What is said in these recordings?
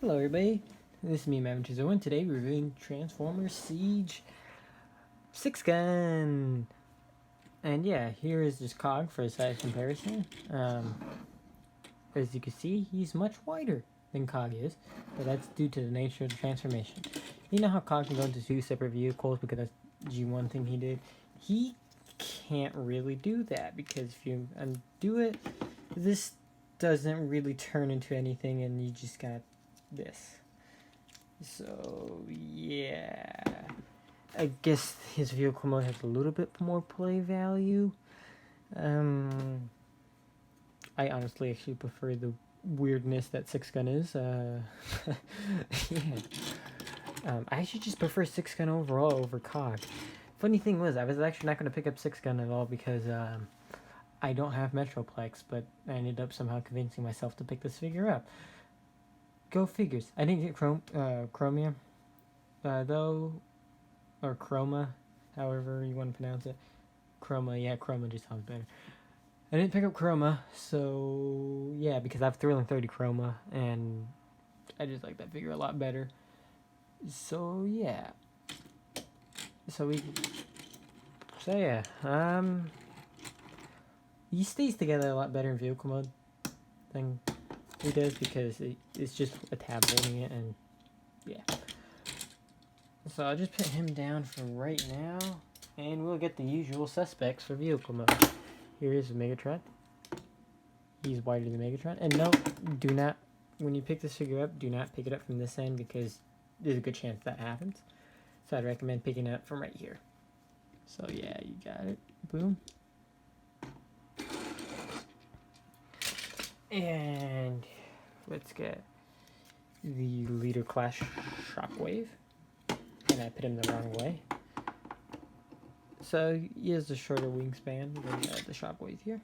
Hello everybody, this is me, Mavenchizo, and today we're reviewing Transformers Siege 6 Gun. And yeah, here is just Cog for a size comparison. As you can see, he's much wider than Cog is, but that's due to the nature of the transformation. You know how Cog can go into 2 separate vehicles because that's G1 thing he did? He can't really do that because if you undo it, this doesn't really turn into anything and you just got this. So yeah, I guess his vehicle mode has a little bit more play value. I honestly actually prefer the weirdness that 6 Gun is. Yeah. I actually just prefer 6 Gun overall over Cog. Funny thing was, I was actually not going to pick up 6 Gun at all because I don't have Metroplex, but I ended up somehow convincing myself to pick this figure up. Go figures. I didn't get Chromia, though, or Chroma, however you want to pronounce it. Chroma, yeah, Chroma just sounds better. I didn't pick up Chroma, so yeah, because I have Thrilling 30 Chroma, and I just like that figure a lot better. So yeah. So yeah, he stays together a lot better in vehicle mode than he does because it's just a tab holding it, and yeah. So I'll just put him down for right now, and we'll get the usual suspects for vehicle mode. Here is Megatron. He's wider than Megatron. And no, do not, when you pick this figure up, do not pick it up from this end because there's a good chance that happens. So I'd recommend picking it up from right here. So yeah, you got it. Boom. And let's get the Leader Class Shockwave. And I put him the wrong way. So he has a shorter wingspan than the Shockwave here.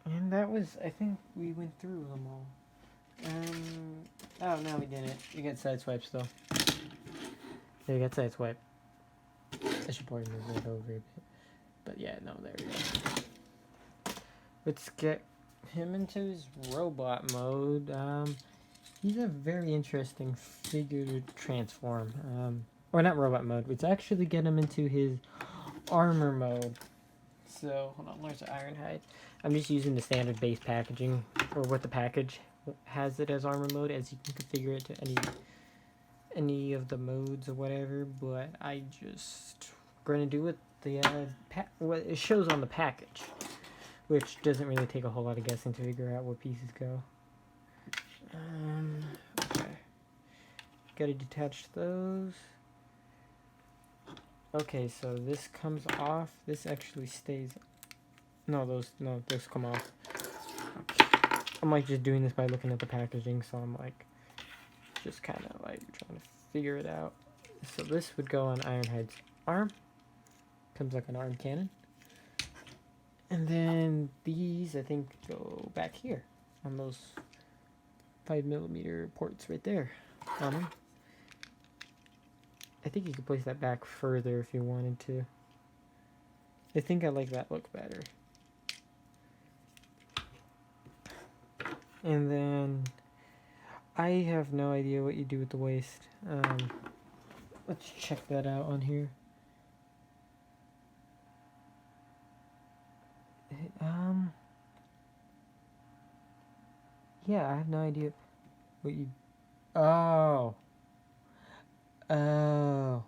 And that was, I think we went through them all. Oh no, we didn't. We got sideswipes though. Yeah, we got sideswipe. I should probably move that over a bit. But yeah, no, there we go. Let's get him into his robot mode. He's a very interesting figure to transform. Or not robot mode. Let's actually get him into his armor mode. So, hold on, where's the Ironhide? I'm just using the standard base packaging, or what the package has it as armor mode, as you can configure it to any of the modes or whatever, but I just going to do what the what it shows on the package, which doesn't really take a whole lot of guessing to figure out what pieces go. Okay. Gotta detach those. Okay, so this comes off. This actually stays. No, those come off. Okay. I'm like just doing this by looking at the packaging, so I'm like just kind of like trying to figure it out. So this would go on Ironhide's arm. Comes like an arm cannon. And then these, I think, go back here on those 5mm ports right there on them. I think you could place that back further if you wanted to. I think I like that look better. And then I have no idea what you do with the waist. Let's check that out on here. Yeah, I have no idea what you. Oh. I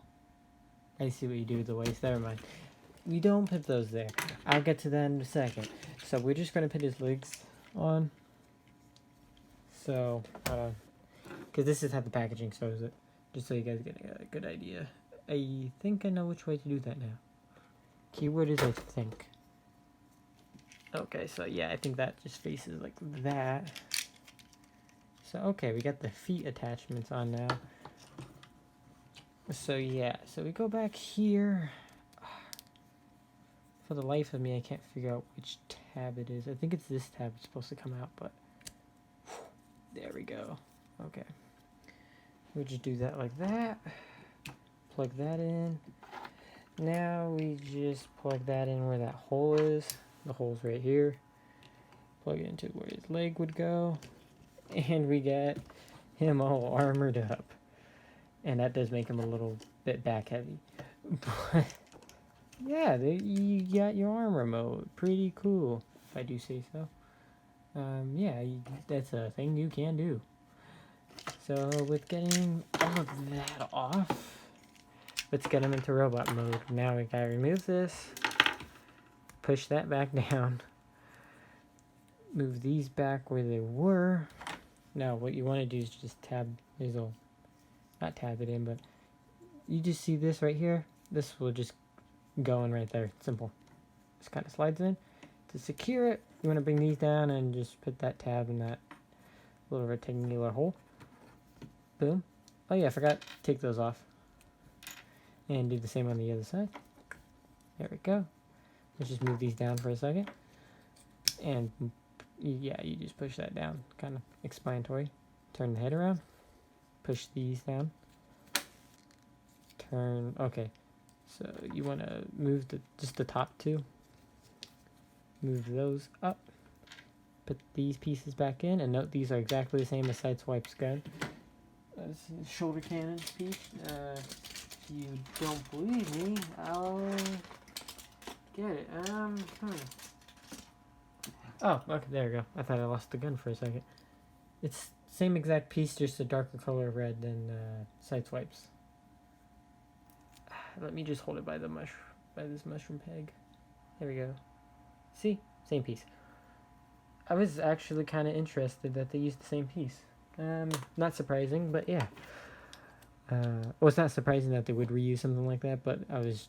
see what you do with the waist. Never mind. We don't put those there. I'll get to that in a second. So we're just gonna put his legs on. So, because this is how the packaging shows it, just so you guys get a good idea. I think I know which way to do that now. Keyword is I think. Okay, so yeah, I think that just faces like that. So okay, we got the feet attachments on now. So yeah, so we go back here. For the life of me, I can't figure out which tab it is. I think it's this tab it's supposed to come out, but there we go. Okay. We'll just do that like that. Plug that in. Now we just plug that in where that hole is. The hole's right here. Plug it into where his leg would go. And we get him all armored up. And that does make him a little bit back heavy. But yeah, you got your armor mode. Pretty cool, if I do say so. Yeah, that's a thing you can do. So with getting all of that off, let's get him into robot mode. Now we gotta remove this, push that back down, move these back where they were. Now what you want to do is just tab his old, not tab it in, but you just see this right here. This will just go in right there. Simple. Just kind of slides in. To secure it, you want to bring these down and just put that tab in that little rectangular hole. Boom. Oh yeah, I forgot to take those off. And do the same on the other side. There we go. Let's just move these down for a second. And yeah, you just push that down. Kind of explanatory. Turn the head around. Push these down. Turn. Okay. So you want to move just the top two. Move those up. Put these pieces back in. And note these are exactly the same as Sideswipe's gun. Shoulder cannon piece. If you don't believe me, I'll get it. Oh, okay, there we go. I thought I lost the gun for a second. It's same exact piece, just a darker color of red than Sideswipe's. Let me just hold it by this mushroom peg. There we go. See? Same piece. I was actually kind of interested that they used the same piece. Not surprising, but yeah. Well, it's not surprising that they would reuse something like that, but I was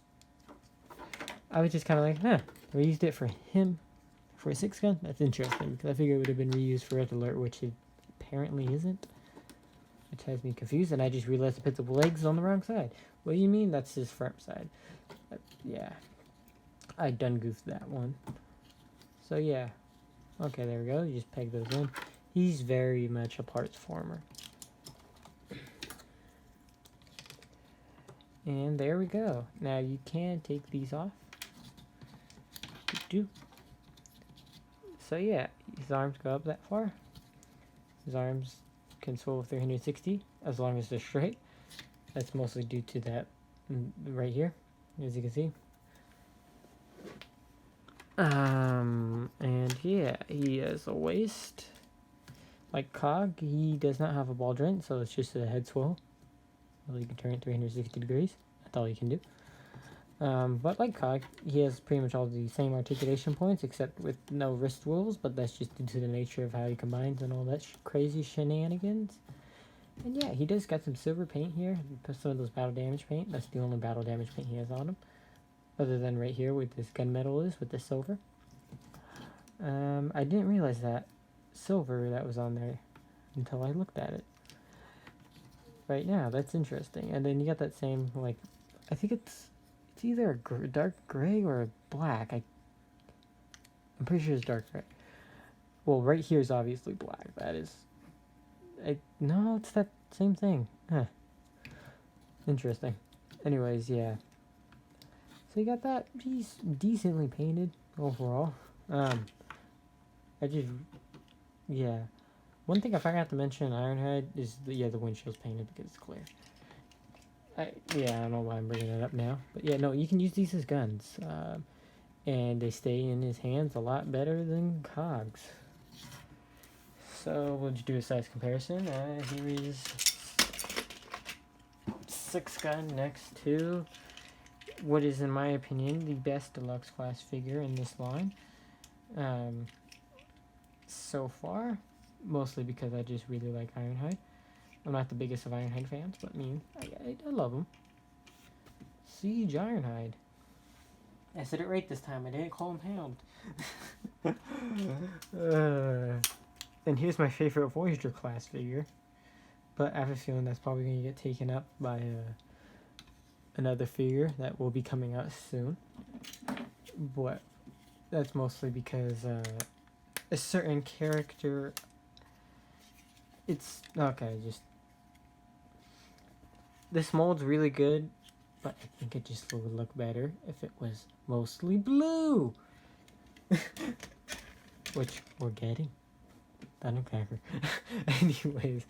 just kind of like, huh, reused it for him, for a 6-gun? That's interesting, because I figured it would have been reused for Red Alert, which it apparently isn't. Which has me confused, and I just realized I put the legs on the wrong side. What do you mean that's his front side? Yeah. I done goofed that one. So yeah. Okay, there we go. You just peg those in. He's very much a parts former. And there we go. Now you can take these off. So yeah, his arms go up that far. His arms can swivel 360 as long as they're straight. That's mostly due to that right here, as you can see. And yeah, he has a waist. Like Cog, he does not have a ball joint, so it's just a head swivel. Well, you can turn it 360 degrees. That's all you can do. But like Cog, he has pretty much all the same articulation points, except with no wrist swivels, but that's just due to the nature of how he combines and all that crazy shenanigans. And yeah, he does got some silver paint here. Some of those battle damage paint. That's the only battle damage paint he has on him. Other than right here where this gunmetal is with the silver. I didn't realize that silver that was on there until I looked at it. Right now, that's interesting. And then you got that same, like, I think it's either a dark gray or a black. I'm pretty sure it's dark gray. Well, right here is obviously black. That is... no, it's that same thing. Huh. Interesting. Anyways, yeah. So you got that. He's decently painted overall. Yeah. One thing I forgot to mention Ironhide is the windshield's painted because it's clear. I don't know why I'm bringing it up now. But yeah, no, you can use these as guns. And they stay in his hands a lot better than Cog's. So we'll just do a size comparison. Here is 6-gun next to what is, in my opinion, the best deluxe class figure in this line. So far, mostly because I just really like Ironhide. I'm not the biggest of Ironhide fans, but I love him. Siege Ironhide. I said it right this time. I didn't call him Hound. And here's my favorite Voyager class figure. But I have a feeling that's probably going to get taken up by another figure that will be coming out soon. But that's mostly because a certain character... It's... Okay, just... This mold's really good, but I think it just would look better if it was mostly blue. which we're getting. Thundercracker. Anyways,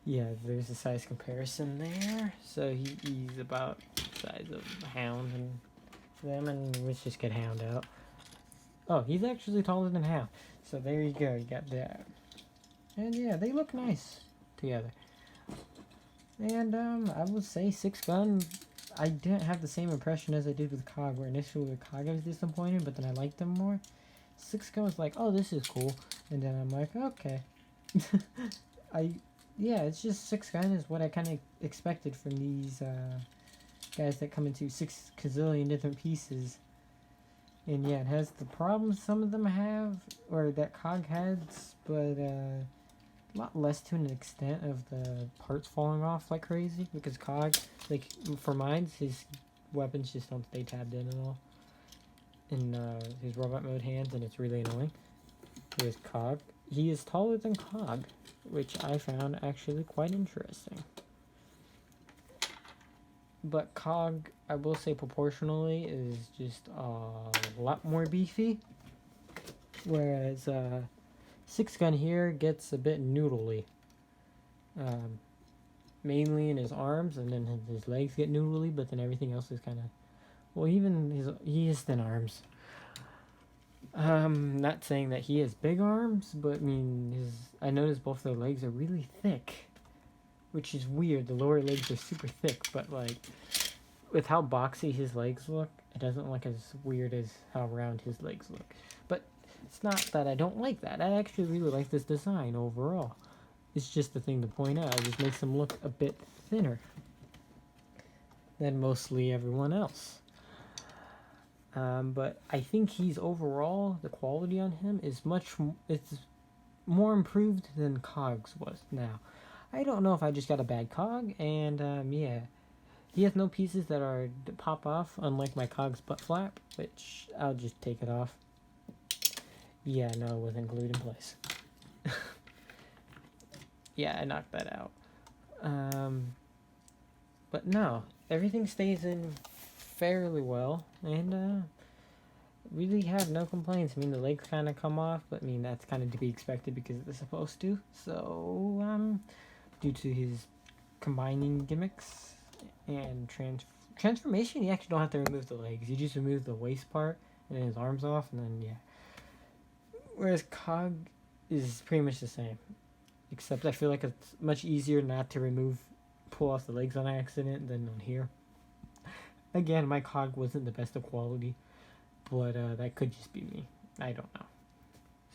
yeah, there's a size comparison there. So he's about the size of Hound and them, and let's just get Hound out. Oh, he's actually taller than Hound. So there you go, you got that. And yeah, they look nice together. And I would say 6-gun, I didn't have the same impression as I did with Cog, where initially with Cog I was disappointed, but then I liked them more. 6-gun was like, oh, this is cool. And then I'm like, okay. Yeah, it's just 6-gun is what I kind of expected from these guys that come into 6 gazillion different pieces. And yeah, it has the problems some of them have, or that Cog has, but a lot less to an extent of the parts falling off like crazy, because Cog, like, for mine, his weapons just don't stay tabbed in at all. In his robot mode hands, and it's really annoying. Here's Cog. He is taller than Cog, which I found actually quite interesting. But Cog, I will say proportionally, is just a lot more beefy. Whereas 6-gun here gets a bit noodly. Mainly in his arms, and then his legs get noodly, but then everything else is kind of... Well, even he has thin arms. Not saying that he has big arms, but I mean, I noticed both their legs are really thick, which is weird. The lower legs are super thick, but like, with how boxy his legs look, it doesn't look as weird as how round his legs look. But it's not that I don't like that. I actually really like this design overall. It's just the thing to point out. It just makes him look a bit thinner than mostly everyone else. But I think he's overall, the quality on him is it's more improved than Cog's was. Now, I don't know if I just got a bad Cog, and yeah, he has no pieces that pop off, unlike my Cog's butt flap, which I'll just take it off. Yeah, no, it wasn't glued in place. Yeah, I knocked that out. But no, everything stays in fairly well, and really have no complaints. I mean, the legs kind of come off, but I mean, that's kind of to be expected because it's supposed to. So, due to his combining gimmicks and transformation, you actually don't have to remove the legs. You just remove the waist part and then his arms off, and then yeah. Whereas Cog is pretty much the same, except I feel like it's much easier not to pull off the legs on accident than on here. Again, my Cog wasn't the best of quality, but that could just be me. I don't know.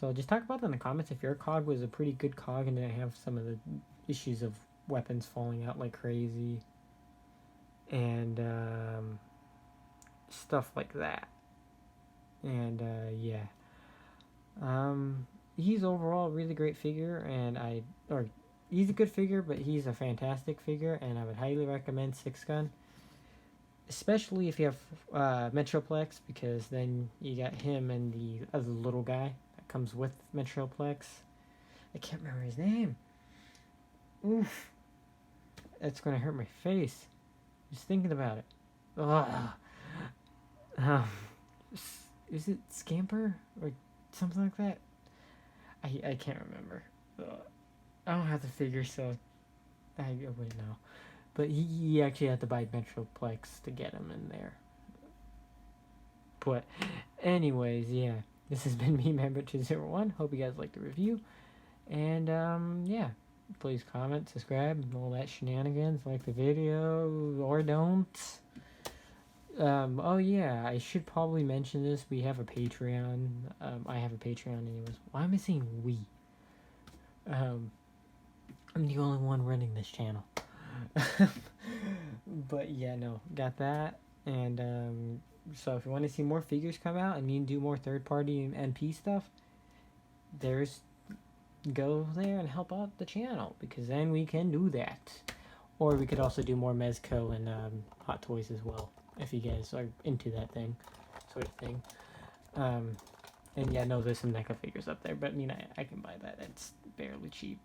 So just talk about that in the comments if your Cog was a pretty good Cog and didn't have some of the issues of weapons falling out like crazy and stuff like that. And yeah. He's overall a really great figure, and he's a good figure, but he's a fantastic figure, and I would highly recommend 6-gun. Especially if you have Metroplex, because then you got him and the other little guy that comes with Metroplex. I can't remember his name. Oof. That's gonna hurt my face. Just thinking about it. Ugh. Is it Scamper? Or something like that? I can't remember. I don't have the figure, so I wouldn't know. But he actually had to buy Metroplex to get him in there. But anyways, yeah. This has been me, Member201. Hope you guys liked the review. And yeah. Please comment, subscribe, and all that shenanigans. Like the video or don't. Oh yeah, I should probably mention this. We have a Patreon. I have a Patreon anyways. Why am I saying we? I'm the only one running this channel. But yeah, no, got that. And so if you want to see more figures come out and me do more third-party NP stuff, go there and help out the channel, because then we can do that. Or we could also do more Mezco and Hot Toys as well, if you guys are into that sort of thing. And yeah, no, there's some NECA figures up there, but I mean, I can buy that. It's barely cheap.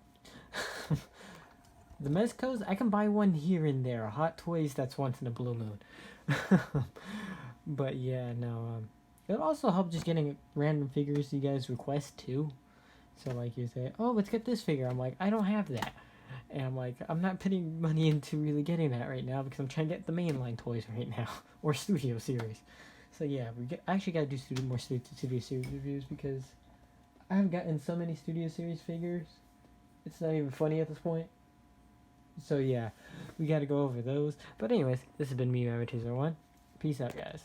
The Mezcos, I can buy one here and there. Hot Toys, that's once in a blue moon. But yeah, no, It'll also help just getting random figures you guys request too. So like you say, oh, let's get this figure. I'm like, I don't have that. And I'm like, I'm not putting money into really getting that right now because I'm trying to get the mainline toys right now. Or Studio Series. So yeah, I actually gotta do more Studio Series reviews because I have gotten so many Studio Series figures. It's not even funny at this point. So yeah, we gotta go over those. But anyways, this has been me, Rabbit201. Peace out, guys.